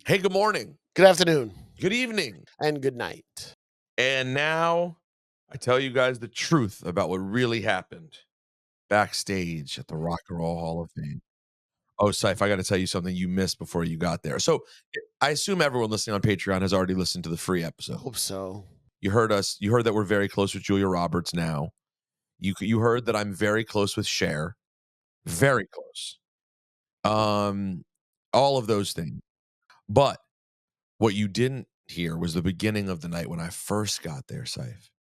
Hey, good morning. Good afternoon. Good evening. And good night. And now I tell you guys the truth about what really happened backstage at the Rock and Roll Hall of Fame. Oh, Cipha, I got to tell you something you missed before you got there. So I assume everyone listening on Patreon has already listened to the free episode. Hope so. You heard us. You heard that we're very close with Julia Roberts now. You heard that I'm very close with Cher. Very close. All of those things. But what you didn't hear was the beginning of the night when I first got there, Cipha.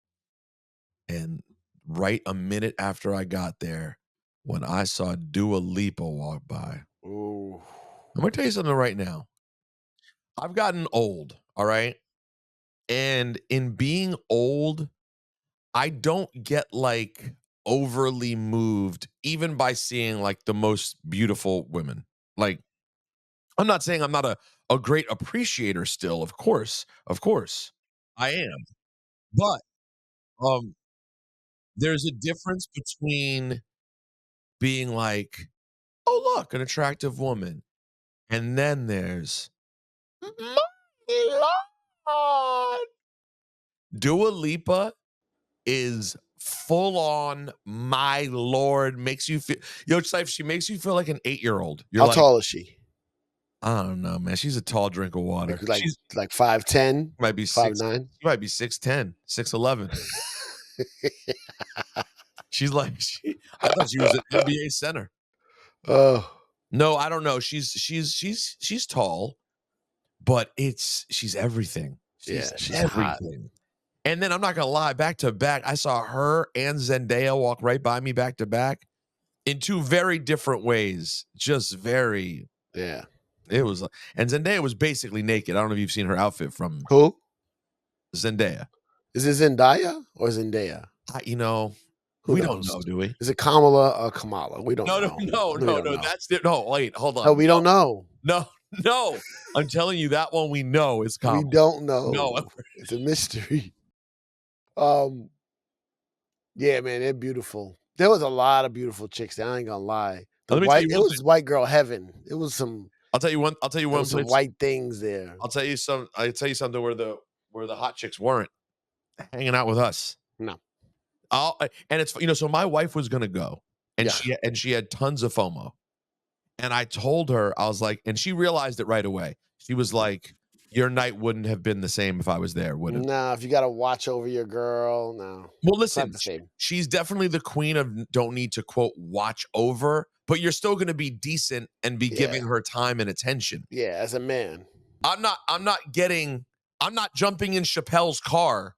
And right a minute after I got there, when I saw Dua Lipa walk by. Ooh. I'm going to tell you something right now. I've gotten old, all right? And in being old, I don't get like overly moved even by seeing like the most beautiful women. Like, I'm not saying I'm not a great appreciator still, of course. Of course, I am. But there's a difference between being like, "Oh, look, an attractive woman." And then there's, "My Lord." Dua Lipa is full on, "My Lord," makes you feel, it's like she makes you feel like an 8-year-old. You're How like, tall is she? I don't know, man. She's a tall drink of water. She's Like 5'10", might be 5'9"? she might be 6'10", 6'11". She's like, I thought she was an NBA center. Oh. No, I don't know. She's tall, but she's everything. She's everything. Hot. And then I'm not gonna lie, back to back, I saw her and Zendaya walk right by me back to back in two very different ways. Just very, yeah. It was, and Zendaya was basically naked. I don't know if you've seen her outfit from who? Zendaya. Is it Zendaya or Zendaya? We don't know, do we? Is it Kamala or Kamala? We don't know. No. That's no. Wait, hold on. No, we don't know. No. I'm telling you, that one we know is Kamala. We don't know. No, it's a mystery. Yeah, man, they're beautiful. There was a lot of beautiful chicks there. I ain't gonna lie. It was white girl heaven. It was some. I'll tell you one. Some white things there. I'll tell you something where the hot chicks weren't hanging out with us. No. And it's, so my wife was gonna go, and she had tons of FOMO, and I told her, I was like, and she realized it right away. She was like, "Your night wouldn't have been the same if I was there, would it?" Nah, if you got to watch over your girl, no. Well, listen, she's definitely the queen of don't need to, quote, watch over, but you're still going to be decent and be giving her time and attention. Yeah, as a man. I'm not jumping in Chappelle's car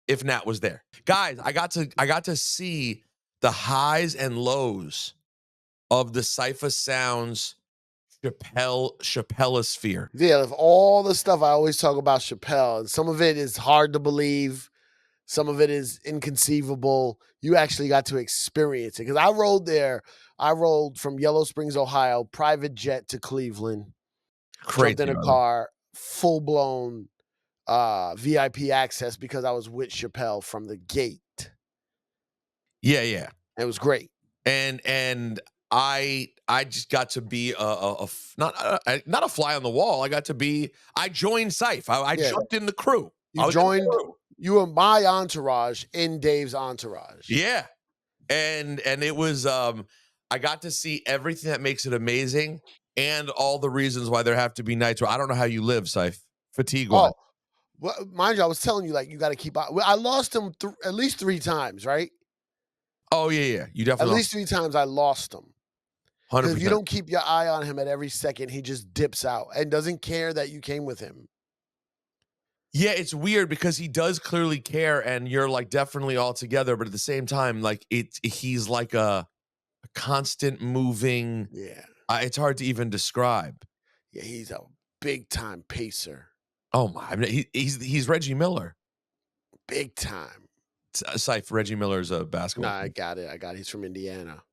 if Nat was there. Guys, I got to see the highs and lows of the Cipha Sounds Chappelle-sphere. Yeah, of all the stuff I always talk about Chappelle, and some of it is hard to believe, some of it is inconceivable. You actually got to experience it. Because I rode there. I rolled from Yellow Springs, Ohio, private jet to Cleveland. Jumped in a car, full-blown VIP access because I was with Chappelle from the gate. Yeah. It was great. And I just got to be not a fly on the wall. I joined Cipha. I jumped in the crew. You were my entourage in Dave's entourage. Yeah. And it was I got to see everything that makes it amazing and all the reasons why there have to be nights where I don't know how you live, Cipha. Fatigue. Oh, well, mind you, I was telling you, like, you got to keep out. I lost him at least 3 times, right? Oh, yeah. You definitely at least 3 times I lost him. 100%. If you don't keep your eye on him at every second, he just dips out and doesn't care that you came with him. Yeah, it's weird because he does clearly care, and you're like definitely all together, but at the same time, like he's like a constant moving. Yeah, it's hard to even describe. Yeah, he's a big time pacer. Oh my! He's Reggie Miller. Big time. Cipha, Reggie Miller's a basketball. Nah, I got it. He's from Indiana.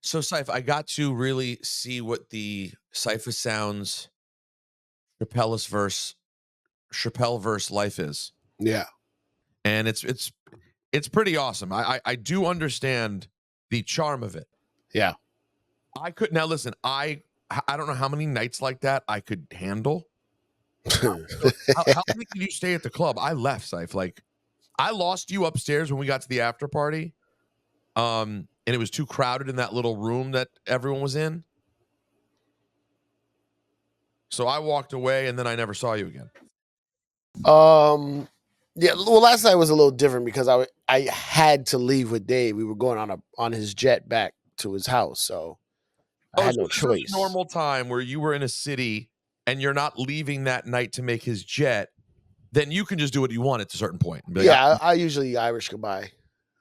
So Cipha, I got to really see what the Cipha Sounds Chappelle verse life is. Yeah. And it's pretty awesome. I do understand the charm of it. Yeah. Now listen, I don't know how many nights like that I could handle. How long did you stay at the club? I left, Cipha. Like, I lost you upstairs when we got to the after party. And it was too crowded in that little room that everyone was in. So I walked away, and then I never saw you again. Yeah. Well, last night was a little different because I had to leave with Dave. We were going on his jet back to his house, so I had no This was choice. a normal time where you were in a city and you're not leaving that night to make his jet. Then you can just do what you want at a certain point. And be like, Yeah, I usually Irish goodbye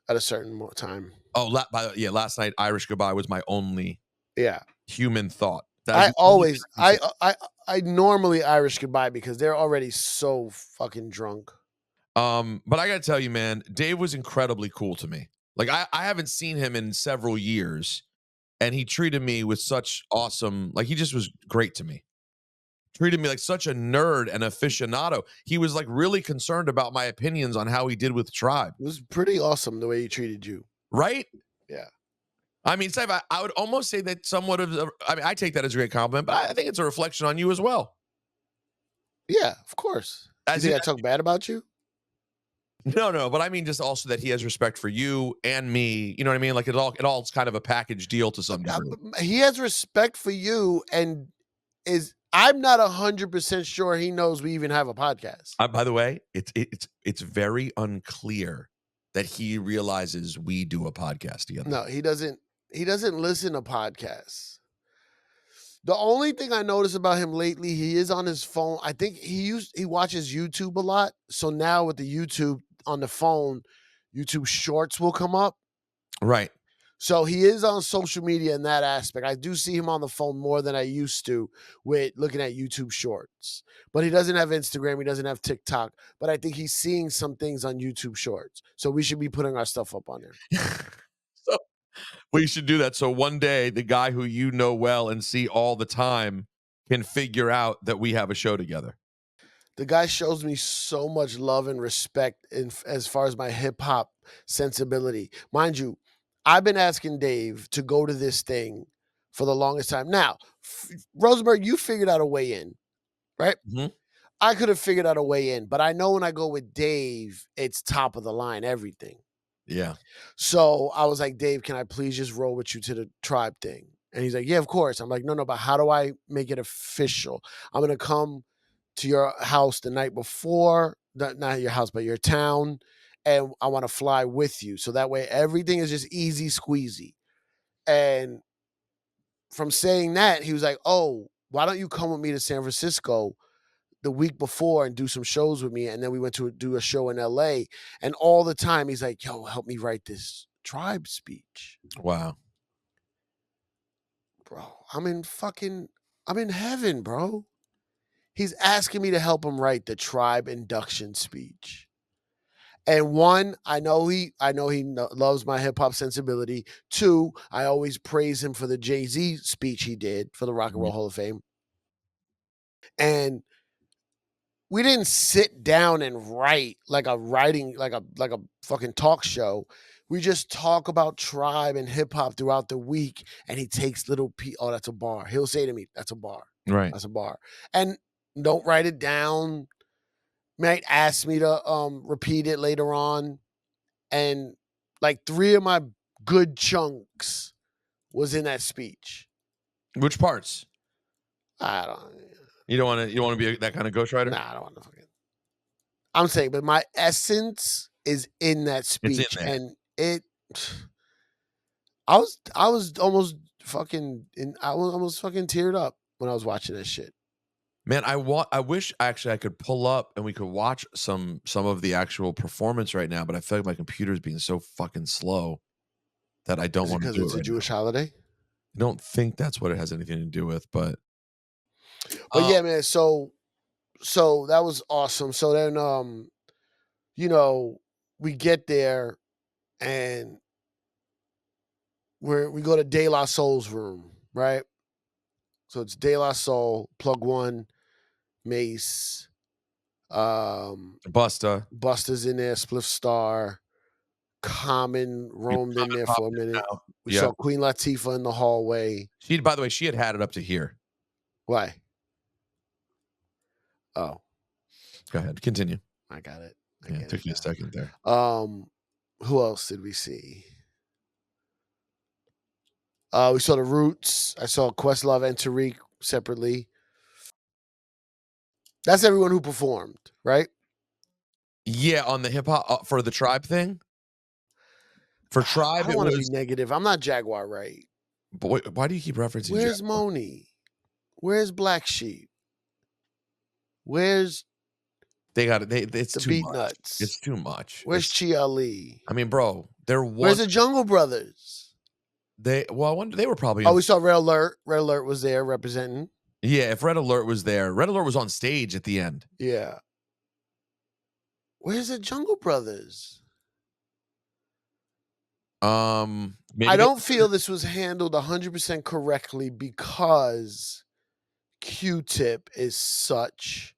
at a certain time. oh, last night Irish goodbye was my only Yeah. human thought. That is I the only always thing I can say. I normally Irish goodbye because they're already so fucking drunk. But I gotta tell you, man, Dave was incredibly cool to me. Like, I haven't seen him in several years, and he treated me with such awesome, like, he just was great to me. Treated me like such a nerd and aficionado. He was like really concerned about my opinions on how he did with Tribe. It was pretty awesome the way he treated you. Right? Yeah. I mean, Cipha, I would almost say that somewhat of, I mean, I take that as a great compliment, but I think it's a reflection on you as well. Yeah, of course. You think I talk bad about you? No, but I mean just also that he has respect for you and me. You know what I mean? Like it all is kind of a package deal to some degree. He has respect for you, and I'm not 100% sure he knows we even have a podcast. By the way, it's very unclear that he realizes we do a podcast together. No, he doesn't. He doesn't listen to podcasts. The only thing I notice about him lately, he is on his phone. I think he watches YouTube a lot. So now with the YouTube on the phone, YouTube Shorts will come up. Right. So he is on social media in that aspect. I do see him on the phone more than I used to with looking at YouTube Shorts. But he doesn't have Instagram. He doesn't have TikTok. But I think he's seeing some things on YouTube Shorts. So we should be putting our stuff up on there. So we should do that. So one day, the guy who you know well and see all the time can figure out that we have a show together. The guy shows me so much love and respect as far as my hip hop sensibility. Mind you, I've been asking Dave to go to this thing for the longest time. Now, Rosenberg, you figured out a way in, right? Mm-hmm. I could have figured out a way in, but I know when I go with Dave, it's top of the line, everything. Yeah. So I was like, Dave, can I please just roll with you to the Tribe thing? And he's like, yeah, of course. I'm like, no, but how do I make it official? I'm going to come to your house the night before, not your house, but your town, and I want to fly with you. So that way everything is just easy squeezy. And from saying that, he was like, oh, why don't you come with me to San Francisco the week before and do some shows with me? And then we went to do a show in LA. And all the time he's like, yo, help me write this Tribe speech. Wow. Bro, I'm in heaven, bro. He's asking me to help him write the Tribe induction speech. And one, I know he loves my hip hop sensibility. Two, I always praise him for the Jay-Z speech he did for the Rock and Roll Hall of Fame. And we didn't sit down and write like a fucking talk show. We just talk about Tribe and hip hop throughout the week. And he takes little oh, that's a bar. He'll say to me, that's a bar. Right. That's a bar. And don't write it down. Might ask me to repeat it later on. And like 3 of my good chunks was in that speech. Which parts? I don't. You don't want to be that kind of ghostwriter? Nah, I don't want to fucking. I'm saying, but my essence is in that speech, It's in there. and it. I was almost fucking teared up when I was watching this shit. Man, I wish actually I could pull up and we could watch some of the actual performance right now, but I feel like my computer's being so fucking slow that I don't want to do it. Because it's a Jewish holiday? I don't think that's what it has anything to do with, but yeah, man. So that was awesome. So then, we get there and we go to De La Soul's room, right? So it's De La Soul, Plug One, Mace, Busta's in there, Spliff Star, Common roamed in there for a minute. We saw Queen Latifah in the hallway. By the way, she had it up to here. Why? Oh, Go ahead. Continue. I got it. I Yeah, get it took it you a second there. now. Who else did we see? We saw the Roots. I saw Questlove and Tariq separately. That's everyone who performed, right? Yeah, on the hip hop for the Tribe thing. For I Tribe, don't it want to be was. negative. I'm not Jaguar right. Boy, why do you keep referencing Where's Jaguar? Moni? Where's Black Sheep? Where's They got it. It's the too Beat much. Nuts? It's too much. Where's Chi Ali? I mean, bro, there Where's was the Jungle Brothers? I wonder they were probably Oh, in. we saw Red Alert. Red Alert was there representing. Yeah, if Red Alert was there, Red Alert was on stage at the end. Yeah. Where's the Jungle Brothers? Maybe I they. don't feel this was handled 100% correctly because Q-Tip is such,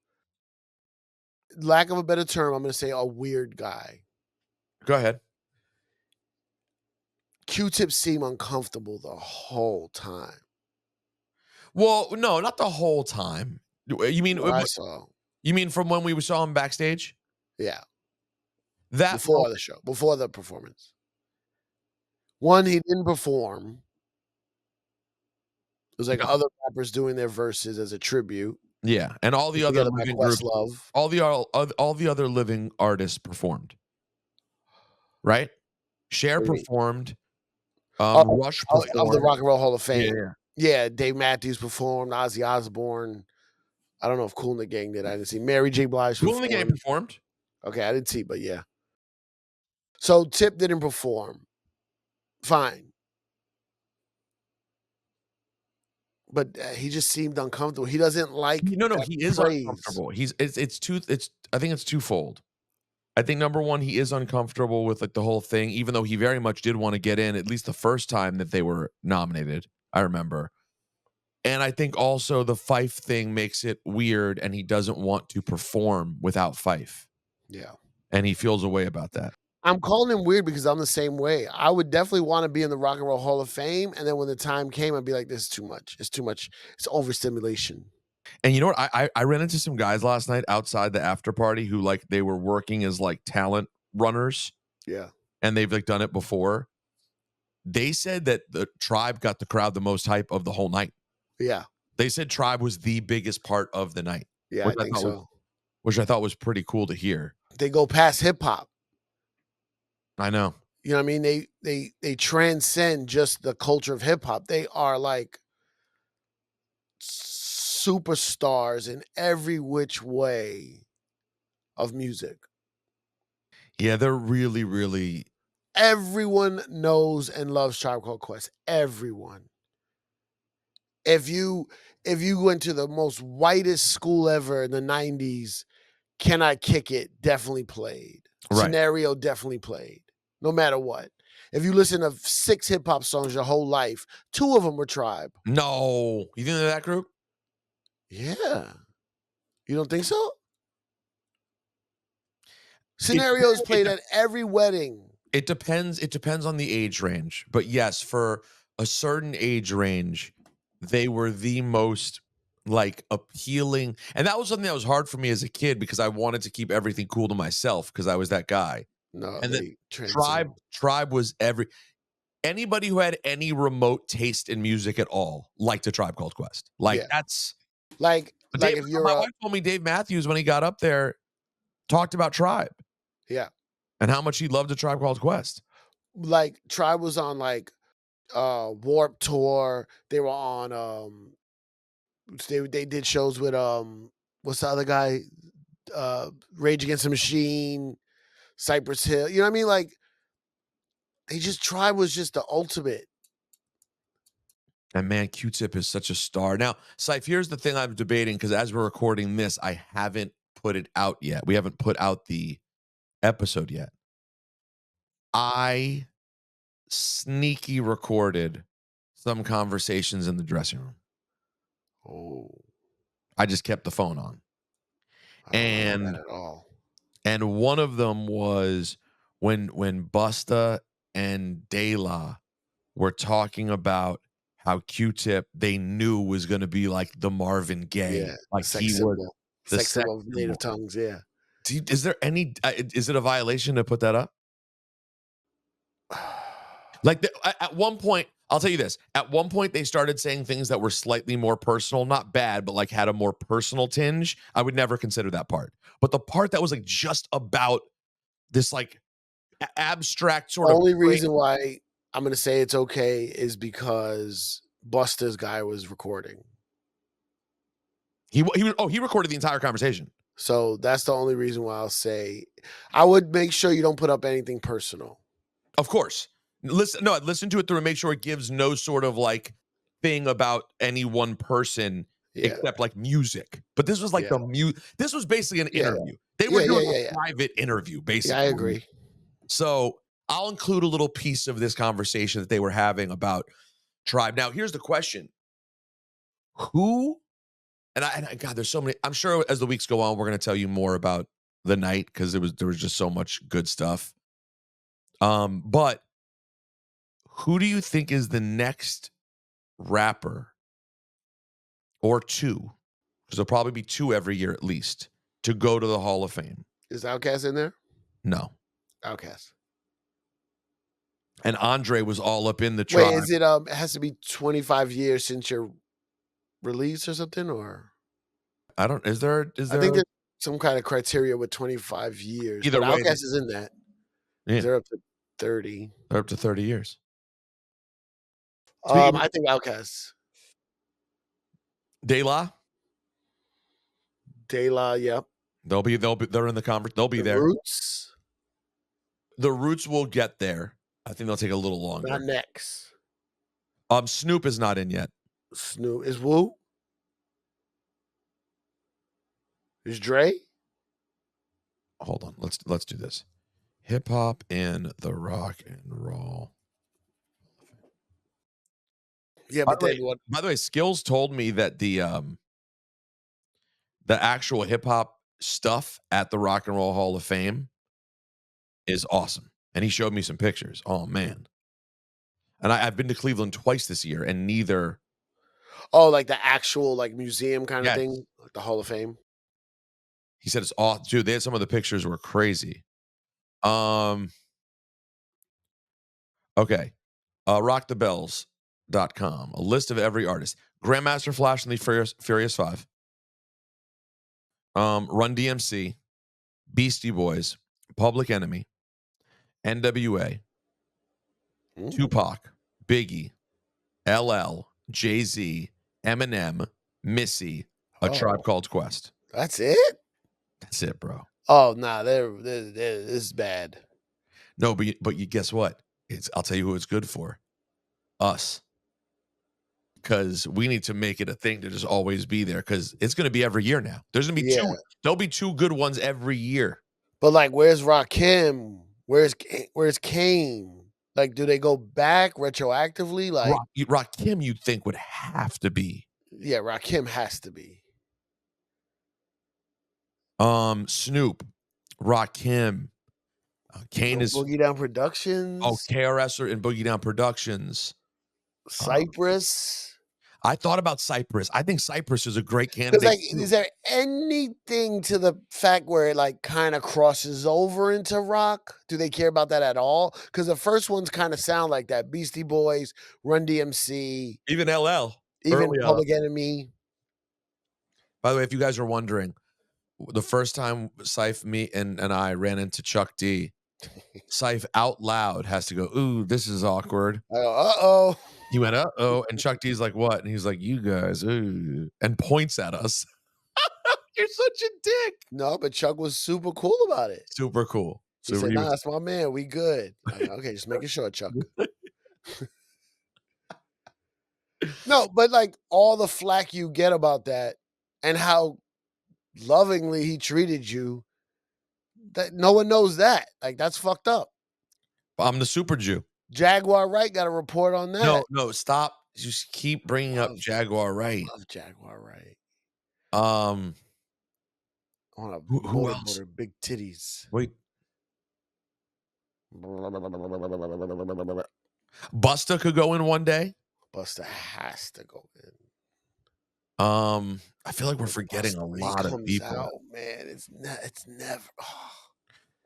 lack of a better term, I'm going to say a weird guy. Go ahead. Q-Tip seemed uncomfortable the whole time. Well, no, not the whole time. You mean What I saw. you mean from when we saw him backstage? Yeah. That Before the show, before the performance. One, he didn't perform. It was like no. other rappers doing their verses as a tribute. Yeah, and all the Put other together by living groups, Questlove. all the other living artists performed, right? Cher What do you mean? performed. Oh, Rush of the performed. Rock and Roll Hall of Yeah, Fame. Yeah, Dave Matthews performed, Ozzy Osbourne. I don't know if Kool and the Gang did. I didn't see. Mary J. Blige Kool and the Gang performed. performed. Okay, I didn't see, but yeah. So Tip didn't perform. Fine. But he just seemed uncomfortable. He doesn't like No, that he is praise. uncomfortable. It's I think it's twofold. I think number one, he is uncomfortable with like the whole thing, even though he very much did want to get in at least the first time that they were nominated. I remember. And I think also the Fife thing makes it weird and he doesn't want to perform without Fife. Yeah. And he feels a way about that. I'm calling him weird because I'm the same way. I would definitely want to be in the Rock and Roll Hall of Fame. And then when the time came, I'd be like, this is too much. It's too much. It's overstimulation. And you know what? I ran into some guys last night outside the after party who like they were working as like talent runners. Yeah. And they've like done it before. They said that the Tribe got the crowd the most hype of the whole night. Yeah. They said Tribe was the biggest part of the night. Yeah, I think so. Which I thought was pretty cool to hear. They go past hip hop. I know. You know what I mean? They transcend just the culture of hip hop. They are like superstars in every which way of music. Yeah, they're really, really. Everyone knows and loves Tribe Called Quest. Everyone. If you went to the most whitest school ever in the 90s, Can I Kick It definitely played. Right. Scenario definitely played. No matter what. If you listen to 6 hip hop songs your whole life, 2 of them were Tribe. No. You think they're that group? Yeah. You don't think so? Scenarios played at every wedding. It depends. It depends on the age range. But yes, for a certain age range, they were the most like appealing. And that was something that was hard for me as a kid because I wanted to keep everything cool to myself because I was that guy. No, And they then Tribe was anybody who had any remote taste in music at all liked a Tribe Called Quest. Like that's like Dave, if you're my wife told me Dave Matthews when he got up there talked about Tribe. Yeah. And how much he loved a Tribe Called Quest. Like Tribe was on like Warped Tour. They were on they did shows with what's the other guy? Rage Against the Machine, Cypress Hill. You know what I mean? Like Tribe was just the ultimate. And man, Q-Tip is such a star. Now, Cipha, here's the thing I'm debating because as we're recording this, I haven't put it out yet. We haven't put out the episode yet. I sneaky recorded some conversations in the dressing room. Oh. I just kept the phone on. I don't remember that at all. And one of them was when Busta and De La were talking about how Q-Tip they knew was going to be like the Marvin Gaye. Yeah, Like sex symbol. The Sex sex symbol of native symbol. tongues, yeah. Is there any? Is it a violation to put that up? Like at one point, I'll tell you this. At one point, they started saying things that were slightly more personal, not bad, but like had a more personal tinge. I would never consider that part. But the part that was like just about this like abstract sort of Only prank. reason why I'm gonna say it's okay is because Busta's guy was recording. He recorded the entire conversation. So that's the only reason why I'll say I would make sure you don't put up anything personal. Of course. Listen to it through and make sure it gives no sort of like thing about any one person Yeah. except like music. But this was like Yeah. this was basically an Yeah. interview. They were Yeah, doing yeah, a yeah. private interview, Yeah, basically. I agree. So I'll include a little piece of this conversation that they were having about Tribe. Now, here's the question. Who and God, there's so many. I'm sure as the weeks go on, we're gonna tell you more about the night because there was just so much good stuff. But who do you think is the next rapper or two? Because there'll probably be two every year at least to go to the Hall of Fame. Is Outkast in there? No. Outkast. And Andre was all up in the Wait, Tribe. is it it has to be 25 years since your release or something? Or I don't. Is there? I think there's some kind of criteria with 25 years. Either But way, Outkast is in that. yeah, They're up to 30. they're up to 30 years. Speaking I think Outkast. De La, De La, yep. they're in the conference. They'll be The there. Roots, The Roots will get there. I think they'll take a little longer. not next. Snoop is not in yet. Snoop is Woo. Is Dre? Hold on. Let's do this. Hip hop and the rock and roll. Yeah, By but the way, then what? by the way, Skills told me that the actual hip hop stuff at the Rock and Roll Hall of Fame is awesome. And he showed me some pictures. Oh man. And I've been to Cleveland twice this year, and neither. Oh, like the actual like museum kind of Yes. thing, like the Hall of Fame. He said it's awesome. Dude, they had some of the pictures were crazy. Okay. Rockthebells.com. A list of every artist. Grandmaster Flash and the Furious Five. Run DMC, Beastie Boys, Public Enemy, NWA, Tupac, Biggie, LL, Jay-Z, Eminem, Missy, A Tribe Called Quest. That's it? That's it, bro. Oh, nah, this is bad. No, but you guess what? I'll tell you who it's good for. Us. Because we need to make it a thing to just always be there. Because it's going to be every year now. There's going to be two. There'll be two good ones every year. But like, where's Rakim? Where's Kane? Like, do they go back retroactively? Like, Rakim, you'd think would have to be. Yeah, Rakim has to be. Snoop, Rakim, Kane is Boogie Down Productions. Oh, KRS and Boogie Down Productions. Cypress. I thought about Cypress. I think Cypress is a great Because candidate. like, is there anything to the fact where it like kind of crosses over into rock? Do they care about that at all? Because the first ones kind of sound like that. Beastie Boys, Run DMC, even LL, even Public Enemy. By the way, if you guys are wondering, the first time Cipha and I ran into Chuck D, Cipha out loud has to go, "Ooh, this is awkward." I go, uh-oh. He went, "Uh-oh," and Chuck D's like, "What?" And he's like, "You guys," ooh, and points at us. You're such a dick. No, but Chuck was super cool about it. Super cool. He said, "Nah, that's my man. We good." Like, okay, just making sure, Chuck. No, but like all the flack you get about that and how lovingly he treated you, that no one knows that. Like, that's fucked up. I'm the super Jew. Jaguar Wright got a report on that. No, stop. Just keep bringing up Jaguar Wright. Love Jaguar Wright. I want a who else? Big titties. Wait. Busta could go in one day. Busta has to go in. I feel like we're When forgetting a When he lot of comes people. out, man, it's never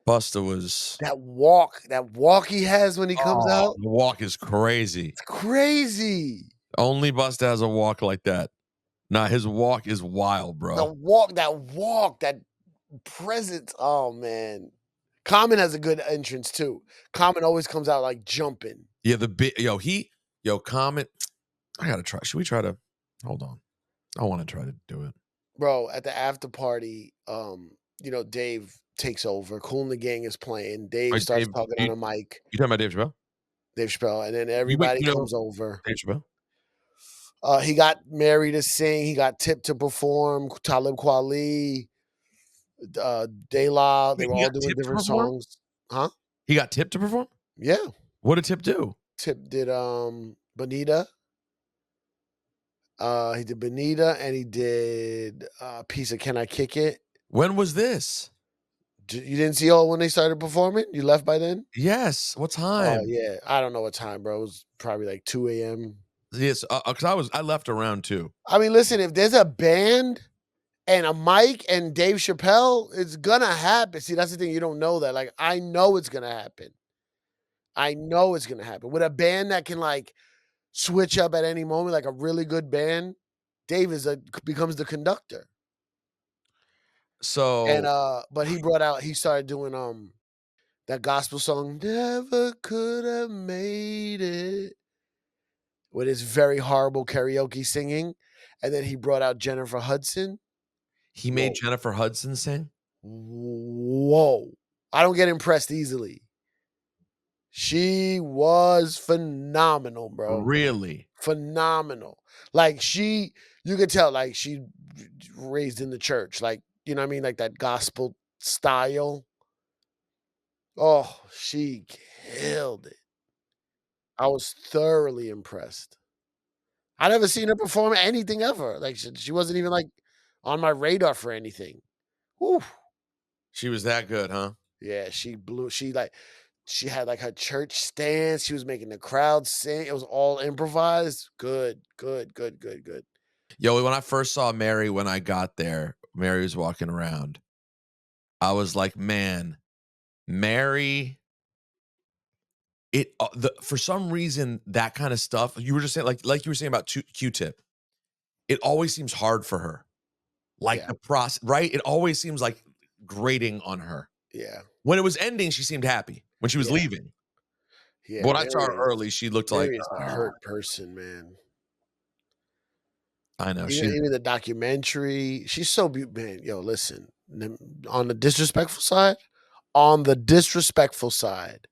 Busta was that walk he has when he comes out, the walk is crazy. it's crazy. Only Busta has a walk like that. Nah, his walk is wild, bro. That presence. Oh man. Common has a good entrance too. Common always comes out like jumping. Yeah, Comment. I gotta try. Should we try to hold on? I want to try to do it. Bro, at the after party, Dave takes over. Kool and the Gang is playing. Dave Wait, starts Dave, talking on a mic. you talking about Dave Chappelle? Dave Chappelle, and then You wait, everybody comes over. Dave Chappelle? He got Mary to sing. He got Tip to perform. Talib Kweli, De La. They Wait, were he all got doing Tip to different perform? songs. Huh? He got Tip to perform? Yeah. What did Tip do? Tip did Bonita. He did Bonita, and he did piece of Can I Kick It? When was this? You didn't see all when they started performing? You left by then? Yes. What Oh, time? yeah. I don't know what time, bro. It was probably like 2 AM. Yes, because I left around 2. I mean, listen, if there's a band and a mic and Dave Chappelle, it's gonna happen. See, that's the thing. You don't know that. Like, I know it's gonna happen. I know it's gonna happen. With a band that can like switch up at any moment, like a really good band, Dave becomes the conductor. And So but he started doing that gospel song, Never Could Have Made It, with his very horrible karaoke singing. And then he brought out Jennifer Hudson. he made Whoa. Jennifer Hudson sing? Whoa. I don't get impressed easily. She was phenomenal, bro. Really? Phenomenal. Like you could tell, like she raised in the church, like, you know what I mean? Like that gospel style. Oh, she killed it. I was thoroughly impressed. I never seen her perform anything ever. Like she wasn't even like on my radar for anything. Whew. She was that good, huh? Yeah, she blew. She had like her church stance. She was making the crowd sing. It was all improvised. Good, good, good, good, good. Yo, when I first saw Mary when I got there, Mary was walking around. I was like, man, Mary, for some reason, that kind of stuff, you were just saying, like you were saying about Q-Tip, it always seems hard for her. Like Yeah, the process, right? It always seems like grating on her. yeah, When it was ending, she seemed happy. When she was yeah, leaving. yeah. But when I saw her early, she looked like, Mary is a hurt person, man. I know. Even the documentary, she's so beautiful, man. Yo, listen, on the disrespectful side, on the disrespectful side,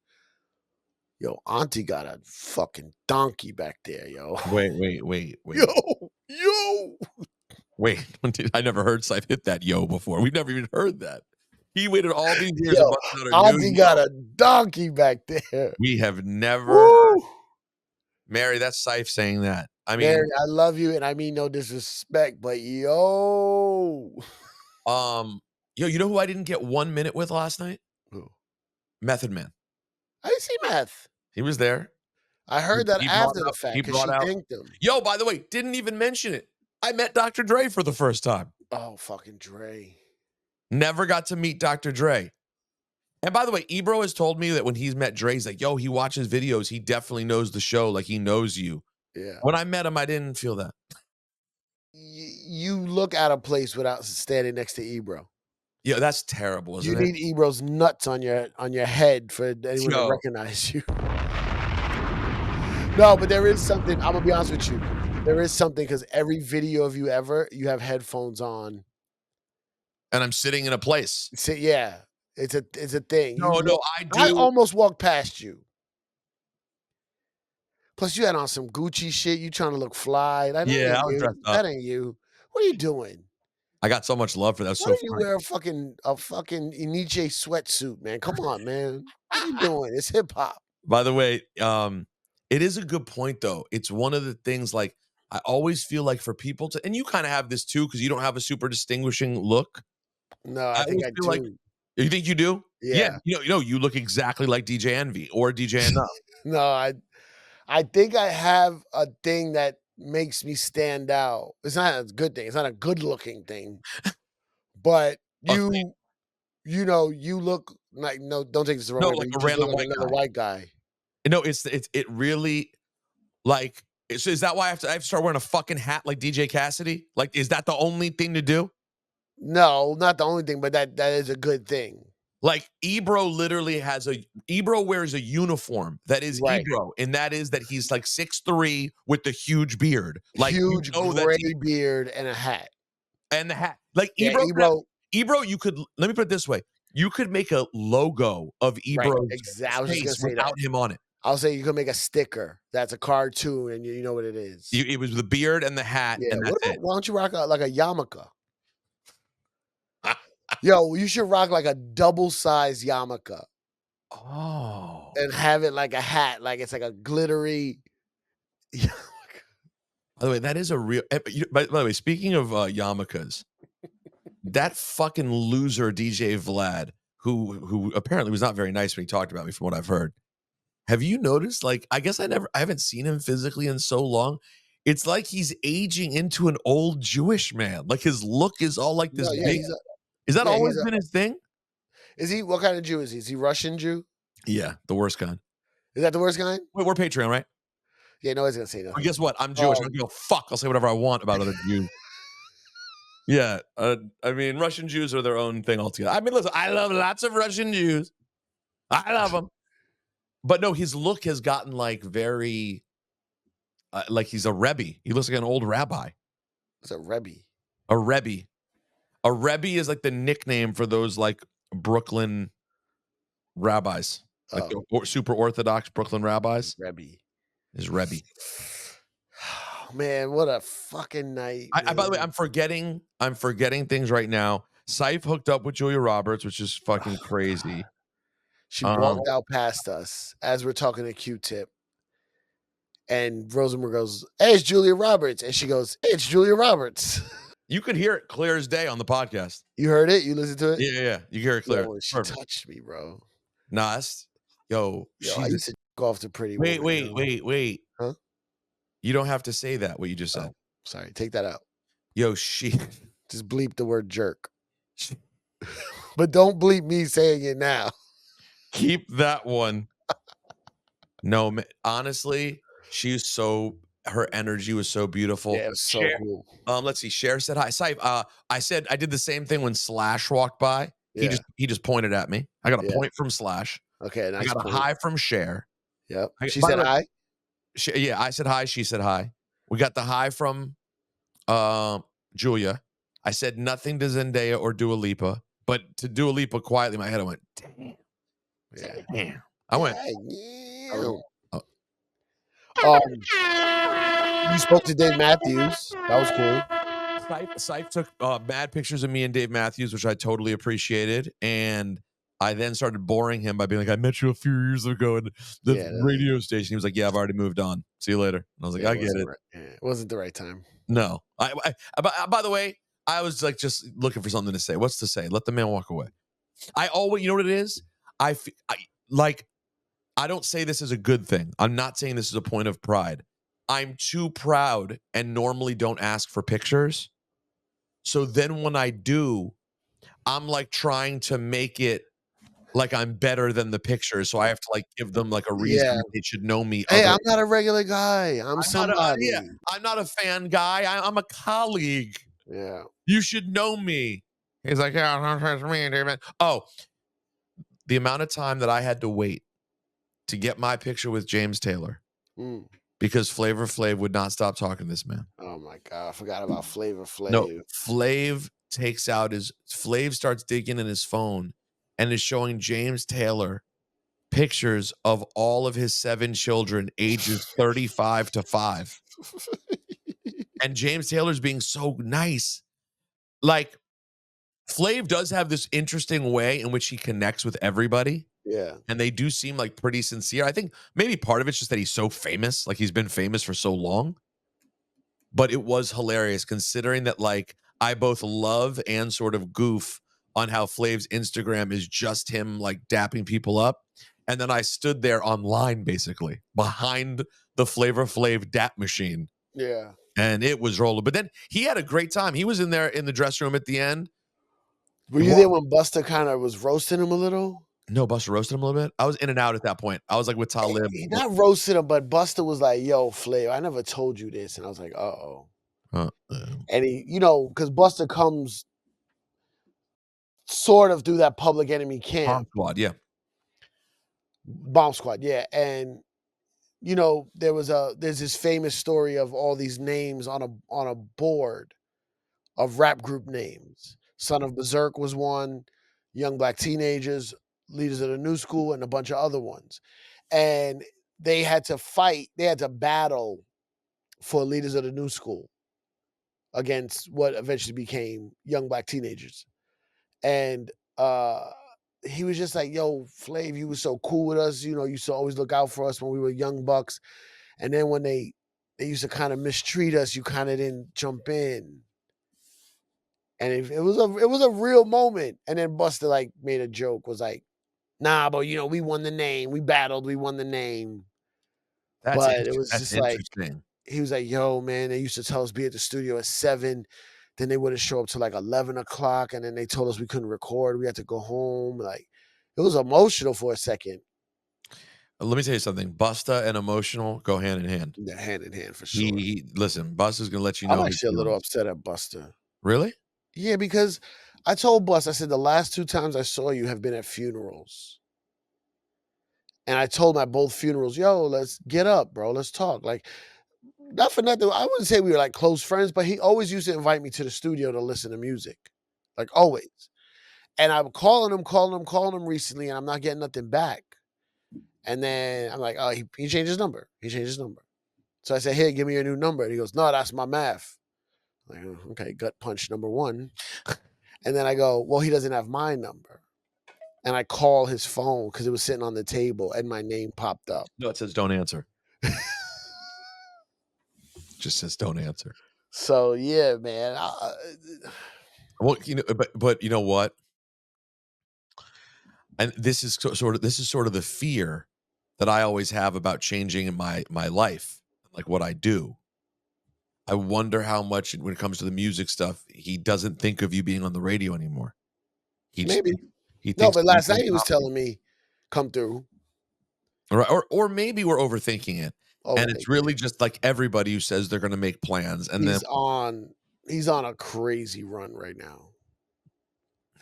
yo, Auntie got a fucking donkey back there, yo. Wait. Yo. Wait, I never heard Cipha hit that yo before. We've never even heard that. He waited all these years to Yo, bust out a new Auntie yo. got a donkey back there. We have never Woo! Mary, that's Cipha saying that. I mean, Mary, I love you, and I mean no disrespect, but yo. yo, you know who I didn't get 1 minute with last night? Who? Method Man. I didn't see Meth. He was there. I heard that He after the fact he because brought she out thanked him. Yo, by the way, didn't even mention it. I met Dr. Dre for the first time. Oh, fucking Dre. Never got to meet Dr. Dre. And by the way, Ebro has told me that when he's met Dre, he's like, yo, he watches videos. He definitely knows the show. Like, he knows you. Yeah. When I met him, I didn't feel that. You look out of place without standing next to Ebro. Yeah, that's terrible, isn't You it? need Ebro's nuts on your head for anyone to Yo. recognize you. No, but there is something. I'm gonna be honest with you. There is something because every video of you ever, you have headphones on. And I'm sitting in a place. Yeah, it's a thing. No, I do. I almost walked past you. Plus, you had on some Gucci shit. You trying to look fly. Like, Yeah, I was dressed up. That ain't you. What are you doing? I got so much love for that. That's Why so do you funny. wear a fucking Iniche sweatsuit, man? Come on, man. What are you doing? It's hip hop. By the way, it is a good point, though. It's one of the things, like, I always feel like for people to, and you kind of have this too, because you don't have a super distinguishing look. No, I think I feel do. like, you think you do? Yeah. You look exactly like DJ Envy or DJ Enough. No, I think I have a thing that makes me stand out. It's not a good thing. It's not a good looking thing, but A thing. you look like, no, don't take this the wrong No, way, but like you a just look random like white another guy. white guy. No, it really like. So is that why I have to start wearing a fucking hat like DJ Cassidy? Like, is that the only thing to do? No, not the only thing, but that is a good thing. Like Ebro literally Ebro wears a uniform that is Right. Ebro, and that is that he's like 6'3" with the huge beard. Like you Huge know that's gray beard and a hat. and the hat. Like Yeah, Ebro, Ebro. you could let me put it this way. You could make a logo of Right. Ebro's I was just gonna face say that. without him on it. I'll say you can make a sticker that's a cartoon, and you know what it is. It was the beard and the hat, Yeah. and What that's about it. why don't you rock like a yarmulke? Yo, you should rock like a double size yarmulke Oh. and have it like a hat, like it's like a glittery. By the way, that is a real. By the way, speaking of yarmulkes, that fucking loser DJ Vlad, who apparently was not very nice when he talked about me, from what I've heard. Have you noticed? Like, I guess I haven't seen him physically in so long. It's like he's aging into an old Jewish man. Like his look is all like this No, yeah, big. Is that yeah, always been his thing? is he, what kind of Jew is he? Is he Russian Jew? Yeah, the worst kind. Is that the worst kind? Wait, we're Patreon, right? Yeah, no one's gonna say But nothing. guess what? I'm Jewish. I don't give a fuck. I'll say whatever I want about other Jews. Yeah, I mean, Russian Jews are their own thing altogether. I mean, listen, I love lots of Russian Jews. I love them. But no, his look has gotten like very, like he's a Rebbe. He looks like an old rabbi. It's a Rebbe. A Rebbe. A Rebbe is like the nickname for those like Brooklyn rabbis, like the super Orthodox Brooklyn rabbis. Rebbe. Is Rebbe. Oh, man, what a fucking night. By the way, I'm forgetting things right now. Cipha hooked up with Julia Roberts, which is fucking crazy. She walked out past us as we're talking to Q-Tip. And Rosenberg goes, "Hey, it's Julia Roberts." And she goes, "Hey, it's Julia Roberts." You could hear it clear as day on the podcast. You heard it? You listened to it? Yeah. You hear it clear. Yo, she touched me, bro. Nah, I used to go off to Pretty Woman. Wait. Huh? You don't have to say that, what you just said. Oh, sorry. Take that out. Yo, just bleep the word jerk. But don't bleep me saying it now. Keep that one. No, honestly, her energy was so beautiful. Yeah, it was so cool. Let's see. Cher said hi. Cipha, I did the same thing when Slash walked by. Yeah. He just pointed at me. I got a point from Slash. Okay, nice. I got a hi from Cher. Yep. She said hi. Yeah, I said hi. She said hi. We got the hi from Julia. I said nothing to Zendaya or Dua Lipa, but to Dua Lipa quietly in my head, I went, damn. Yeah. Damn. I went, you spoke to Dave Matthews. That was cool. Cipha took mad pictures of me and Dave Matthews, which I totally appreciated. And I then started boring him by being like, I met you a few years ago at the radio station. He was like, yeah, I've already moved on. See you later. And I was like, I get it. It wasn't the right time. No. By the way, I was like just looking for something to say. What's to say? Let the man walk away. I always, you know what it is? I don't say this as a good thing. I'm not saying this is a point of pride. I'm too proud and normally don't ask for pictures. So then when I do, I'm like trying to make it like I'm better than the pictures. So I have to like give them like a reason they should know me. Hey, I'm not a regular guy. I'm somebody. I'm not a fan guy. I'm a colleague. Yeah. You should know me. He's like, yeah, don't trust me, David. Oh, the amount of time that I had to wait to get my picture with James Taylor because Flavor Flav would not stop talking to this man. Oh my God. I forgot about Flavor Flav. No, Flav starts digging in his phone and is showing James Taylor pictures of all of his 7 children, ages 35 to 5. And James Taylor's being so nice. Like, Flav does have this interesting way in which he connects with everybody. Yeah. And they do seem like pretty sincere. I think maybe part of it's just that he's so famous. Like, he's been famous for so long. But it was hilarious considering that, like, I both love and sort of goof on how Flav's Instagram is just him, like, dapping people up. And then I stood there online, basically, behind the Flavor Flav dap machine. Yeah. and it was rolling. But then he had a great time. He was in there in the dressing room at the end. Were you there when Busta kind of was roasting him a little? No, Busta roasted him a little bit. I was in and out at that point. I was like with Talib. He not roasted him, but Busta was like, "Yo, Flav, I never told you this," and I was like, "Uh-oh." And he, because Busta comes sort of through that Public Enemy Bomb camp, Squad, yeah. Bomb Squad, yeah, and there's this famous story of all these names on a board of rap group names. Son of Berserk was one, Young Black Teenagers, Leaders of the New School, and a bunch of other ones. And they had to fight, they had to battle for Leaders of the New School against what eventually became Young Black Teenagers. And he was just like, "Yo, Flav, you was so cool with us. You used to always look out for us when we were young bucks. And then when they used to kind of mistreat us, you kind of didn't jump in." And it was a real moment. And then Busta like made a joke, was like, "Nah, but we won the name. We battled, we won the name." But it was That's just like, interesting. he was like, "Yo, man, they used to tell us be at the studio at 7. Then they wouldn't show up till like 11 o'clock. And then they told us we couldn't record. We had to go home." Like, it was emotional for a second. Let me tell you something. Busta and emotional go hand in hand. Yeah, hand in hand for sure. Listen, Busta's gonna let you I'm know his actually a little feelings. upset at Busta. Really? Yeah, because I told Bus, I said, "The last 2 times I saw you have been at funerals." And I told him at both funerals, "Yo, let's get up, bro. Let's talk." Like, not for nothing. I wouldn't say we were like close friends, but he always used to invite me to the studio to listen to music. Like, always. And I'm calling him recently, and I'm not getting nothing back. And then I'm like, "Oh, he changed his number. He changed his number." So I said, "Here, give me your new number." And he goes, "No, that's my math." I'm like, "Oh, okay, gut punch number 1. And then I go, "Well, he doesn't have my number." And I call his phone because it was sitting on the table and my name popped up. No, it says don't answer. Just says don't answer. So yeah, man. Well, but you know what? And this is sort of the fear that I always have about changing in my life, like what I do. I wonder how much when it comes to the music stuff, he doesn't think of you being on the radio anymore. He just Maybe. he No, thinks but of you last doing night he was comedy. telling me, "Come through." Or maybe we're overthinking it. And it's Overthinking really it. just like everybody who says they're gonna make plans and then He's on a crazy run right now.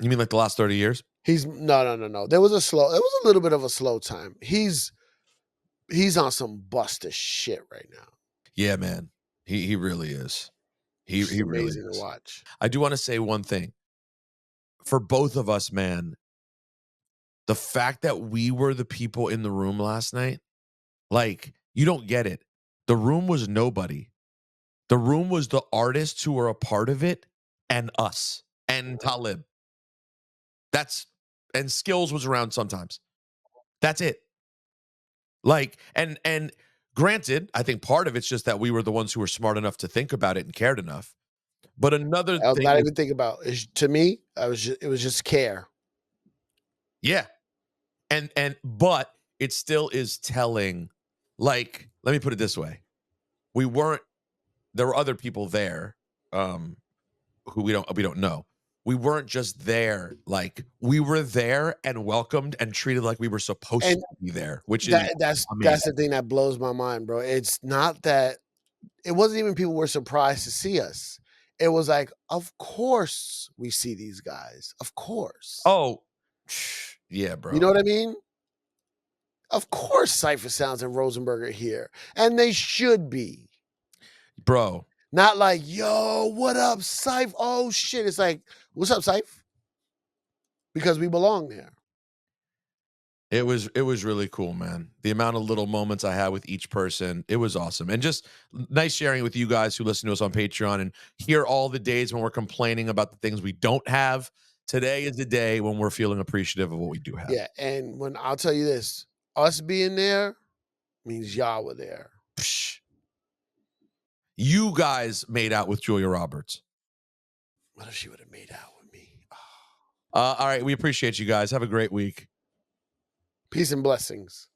you mean like the last 30 years? He's no. There was a little bit of a slow time. He's on some Busta shit right now. Yeah, man. He really is. Which is He really amazing to is. watch. I do wanna say one thing. For both of us, man, the fact that we were the people in the room last night, like, you don't get it. The room was nobody. The room was the artists who were a part of it and us and Talib. That's and Skills was around sometimes. That's it. Like, and granted, I think part of it's just that we were the ones who were smart enough to think about it and cared enough. But another I was thing not is, even thinking about it. To me, it was just care. yeah. But it still is telling, like, let me put it this way. We weren't there were other people there, who we don't know. We weren't just there, like, we were there and welcomed and treated like we were supposed And to be there, which is that's amazing. the thing that blows my mind, bro. It's not that it wasn't even people were surprised to see us. It was like, of course we see these guys. Of course. Oh, yeah, You know bro. what I mean? Of course Cipha Sounds and Rosenberg are here. And they should be. Bro, Not like, "Yo, what up, Cipha? Oh shit." It's like, "What's up, Cipha?" Because we belong there. it was really cool, man. The amount of little moments I had with each person, it was awesome. And just nice sharing with you guys who listen to us on Patreon and hear all the days when we're complaining about the things we don't have. Today is the day when we're feeling appreciative of what we do have. Yeah. And when I'll tell you this, us being there means y'all were there. Psh. You guys made out with Julia Roberts. What if she would have made out with me? All right, we appreciate you guys. Have a great week. Peace and blessings.